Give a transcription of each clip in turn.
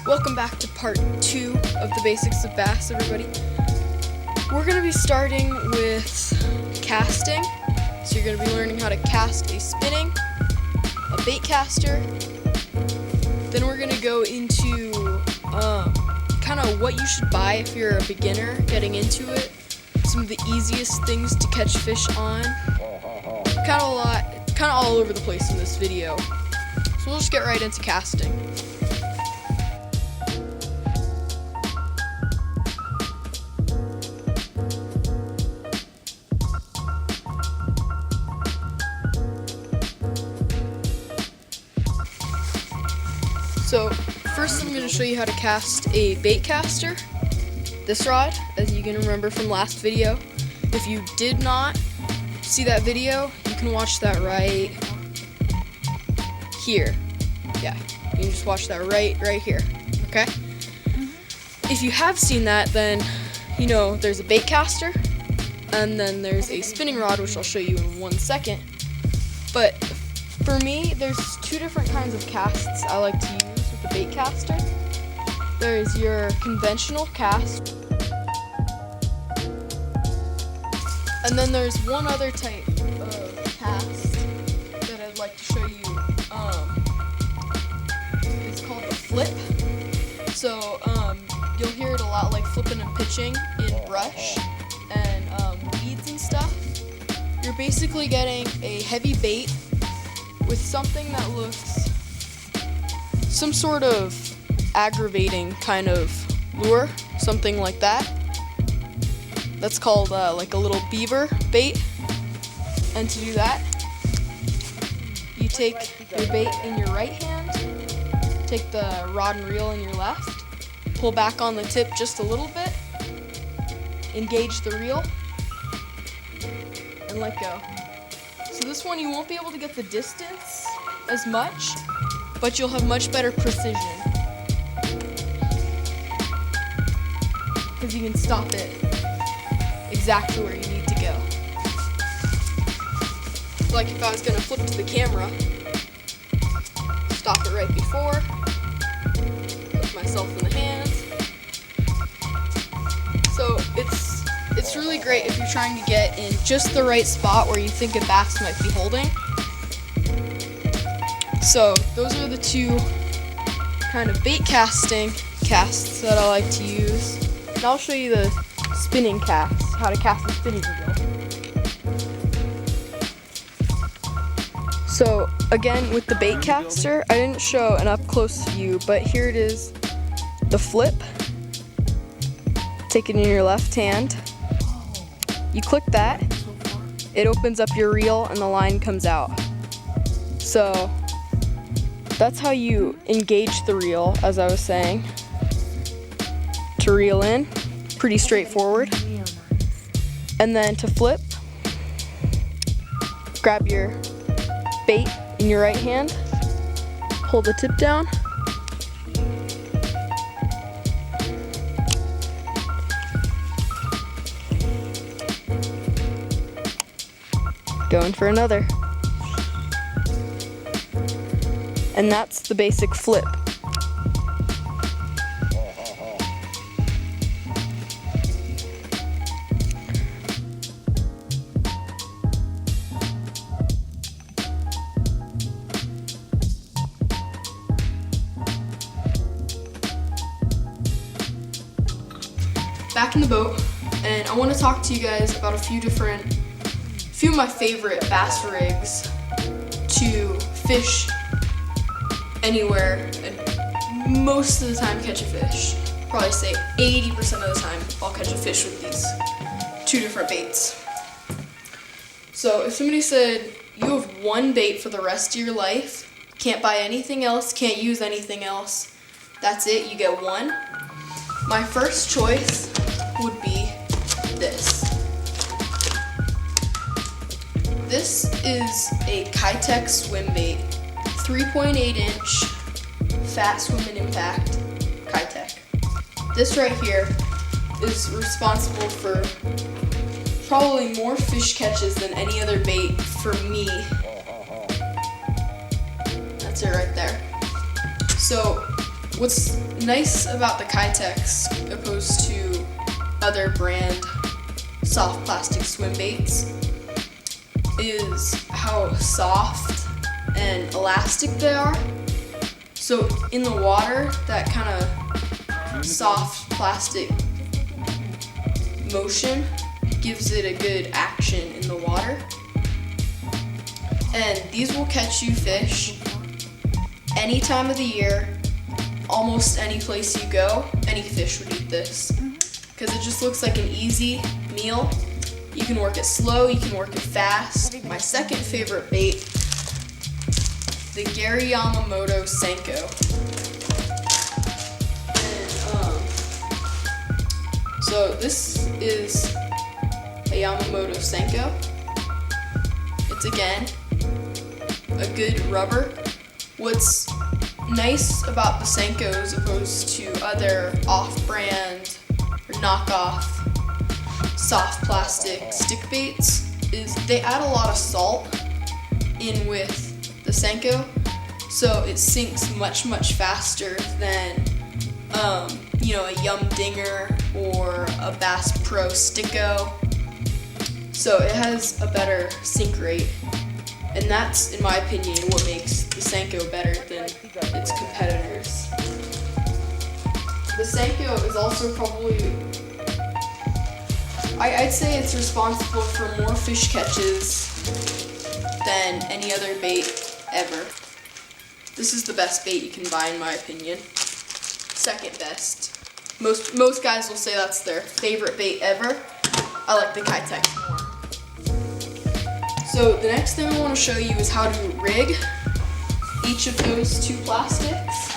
Welcome back to part 2 of the basics of bass, everybody. We're going to be starting with casting. So you're going to be learning how to cast a spinning, a bait caster. Then we're going to go into kind of what you should buy if you're a beginner getting into it. Some of the easiest things to catch fish on. Kind of all over the place in this video. So we'll just get right into casting. So first I'm going to show you how to cast a bait caster. This rod, as you can remember from last video. If you did not see that video, you can watch that right here. Yeah, you can just watch that right here, okay? If you have seen that, then you know there's a bait caster, and then there's a spinning rod, which I'll show you in 1 second. But for me, there's two different kinds of casts I like to use with the bait caster. There's your conventional cast, and then there's one other type of cast that I'd like to show you. It's called a flip. So you'll hear it a lot, like flipping and pitching in brush and weeds and stuff. You're basically getting a heavy bait with something that looks some sort of aggravating kind of lure, something like that. That's called like a little beaver bait. And to do that, you take your bait in your right hand, take the rod and reel in your left, pull back on the tip just a little bit, engage the reel, and let go. So this one you won't be able to get the distance as much, but you'll have much better precision, because you can stop it exactly where you need to go. Like if I was going to flip to the camera, stop it right before, put myself in the hands. So it's really great if you're trying to get in just the right spot where you think a bass might be holding. So those are the two kind of bait casting casts that I like to use. And I'll show you the spinning cast, how to cast a spinning reel. So again, with the bait caster, I didn't show an up close view, but here it is, the flip. Take it in your left hand. You click that, it opens up your reel and the line comes out. So that's how you engage the reel, as I was saying, to reel in. Pretty straightforward. And then to flip, grab your bait in your right hand, pull the tip down, going for another. And that's the basic flip. Back in the boat, and I want to talk to you guys about a few of my favorite bass rigs to fish anywhere and most of the time catch a fish. Probably say 80% of the time I'll catch a fish with these two different baits. So if somebody said you have one bait for the rest of your life, can't buy anything else, can't use anything else, that's it, you get one, my first choice would be this. This is a Keitech swim bait, 3.8 inch fat swim and impact Keitech. This right here is responsible for probably more fish catches than any other bait for me. That's it right there. So What's nice about the Kitex opposed to other brand soft plastic swim baits is how soft and elastic they are. So in the water, that kind of soft plastic motion gives it a good action in the water. And these will catch you fish any time of the year, almost any place you go. Any fish would eat this because it just looks like an easy meal. You can work it slow, you can work it fast. My second favorite bait, the Gary Yamamoto Senko. And, so this is a Yamamoto Senko. It's again a good rubber. What's nice about the Senko as opposed to other off-brand or knockoff soft plastic stick baits is they add a lot of salt in with the Senko, so it sinks much faster than a Yum Dinger or a Bass Pro Sticko. So it has a better sink rate, and that's, in my opinion, what makes the Senko better than its competitors. The Senko is also probably, I'd say it's responsible for more fish catches than any other bait ever. This is the best bait you can buy, in my opinion. Second best. Most guys will say that's their favorite bait ever. I like the Kitex more. So the next thing I want to show you is how to rig each of those two plastics.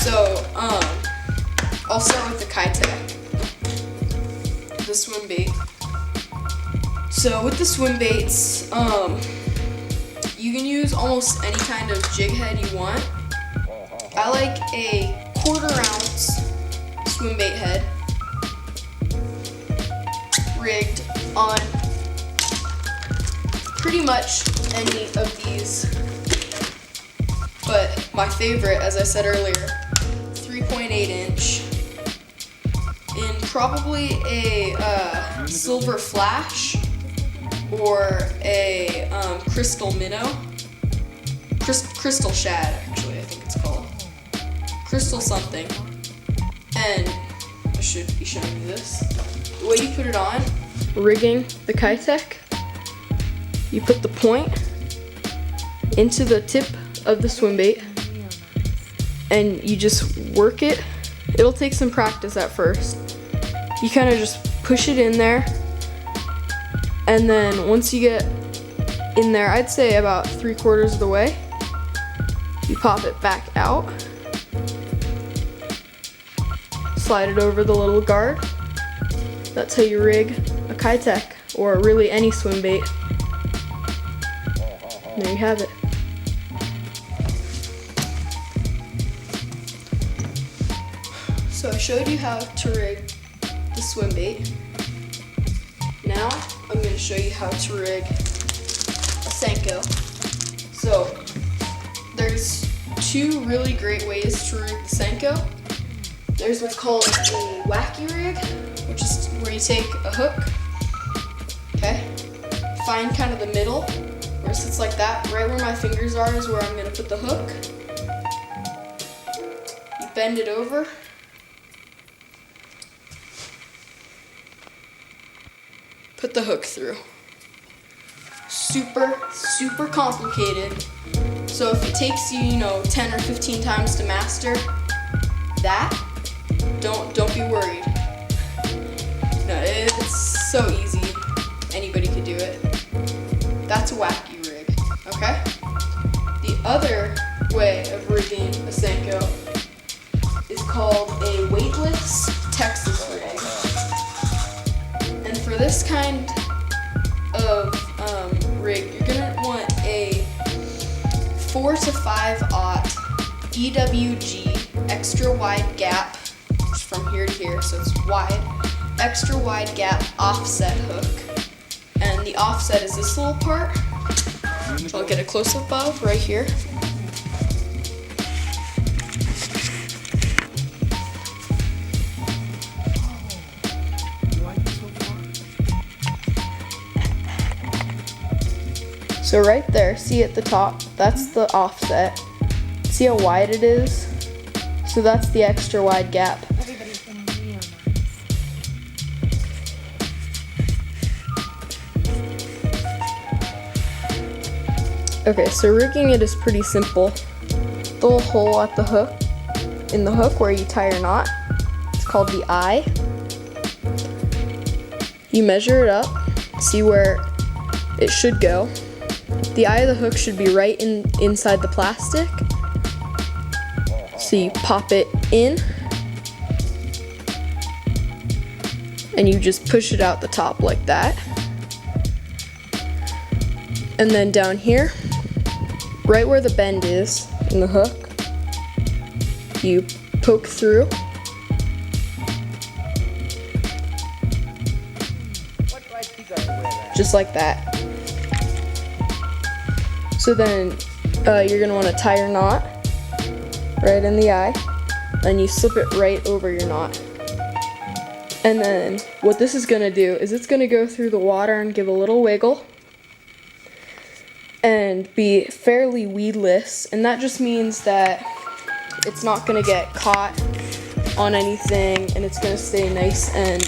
So I'll start with the Kitex, the swim bait. So with the swim baits, you can use almost any kind of jig head you want. I like a 1/4 ounce swim bait head rigged on pretty much any of these, but my favorite, as I said earlier, 3.8 inch in probably a silver flash or a crystal minnow, crystal shad actually I think it's called, crystal something. And I should be showing you this. The way you put it on, rigging the Kitex, you put the point into the tip of the swim bait and you just work it. It'll take some practice at first. You kind of just push it in there, and then once you get in there, I'd say about 3/4 of the way, you pop it back out, slide it over the little guard. That's how you rig a Kitex, or really any swim bait. And there you have it. So I showed you how to rig the swim bait. Now I'm going to show you how to rig a Senko. So there's two really great ways to rig the Senko. There's what's called a wacky rig, which is where you take a hook, okay, find kind of the middle where it sits like that. Right where my fingers are is where I'm going to put the hook. You bend it over, put the hook through. Super complicated. So if it takes you, 10 or 15 times to master that, don't be worried. No, it's so easy. Anybody could do it. That's a wacky rig, okay? The other way of rigging a Senko is called a weightless Texas rig. And for this kind of rig, you're gonna want a 4 to 5/0 EWG extra wide gap from here to here, so it's wide, extra wide gap offset hook. And the offset is this little part. So I'll get a close-up of right here. So right there, see at the top, that's the offset. See how wide it is? So that's the extra wide gap. Everybody's gonna realize. Okay, so rigging it is pretty simple. The little hole at the hook, in the hook where you tie your knot, it's called the eye. You measure it up, see where it should go. The eye of the hook should be right inside the plastic. So you pop it in, and you just push it out the top like that. And then down here, right where the bend is in the hook, you poke through. Just like that. So then you're gonna wanna tie your knot right in the eye, and you slip it right over your knot. And then what this is gonna do is it's gonna go through the water and give a little wiggle and be fairly weedless, and that just means that it's not gonna get caught on anything, and it's gonna stay nice and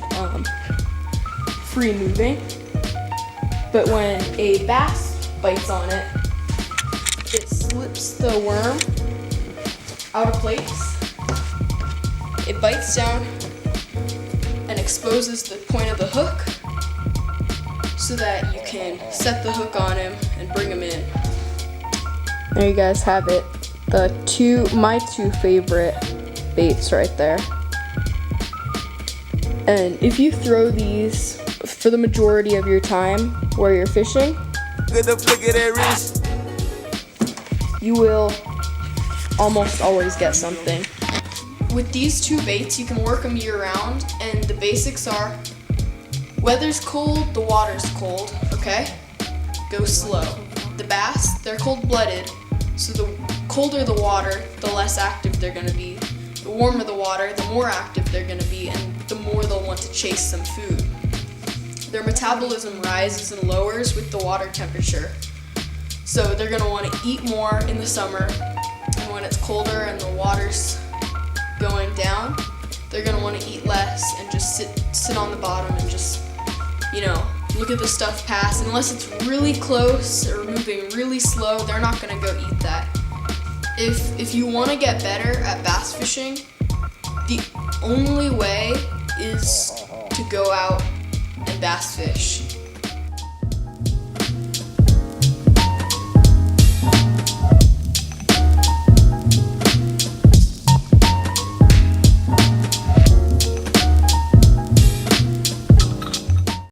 free moving. But when a bass bites on it, it slips the worm out of place. It bites down and exposes the point of the hook so that you can set the hook on him and bring him in. There you guys have it. My two favorite baits right there. And if you throw these for the majority of your time where you're fishing, you will almost always get something. With these two baits, you can work them year round, and the basics are: weather's cold, the water's cold, okay? Go slow. The bass, they're cold-blooded, so the colder the water, the less active they're gonna be. The warmer the water, the more active they're gonna be, and the more they'll want to chase some food. Their metabolism rises and lowers with the water temperature. So they're gonna wanna eat more in the summer, and when it's colder and the water's going down, they're gonna wanna eat less and just sit on the bottom and just, look at the stuff pass. Unless it's really close or moving really slow, they're not gonna go eat that. If you wanna get better at bass fishing, the only way is to go out and bass fish.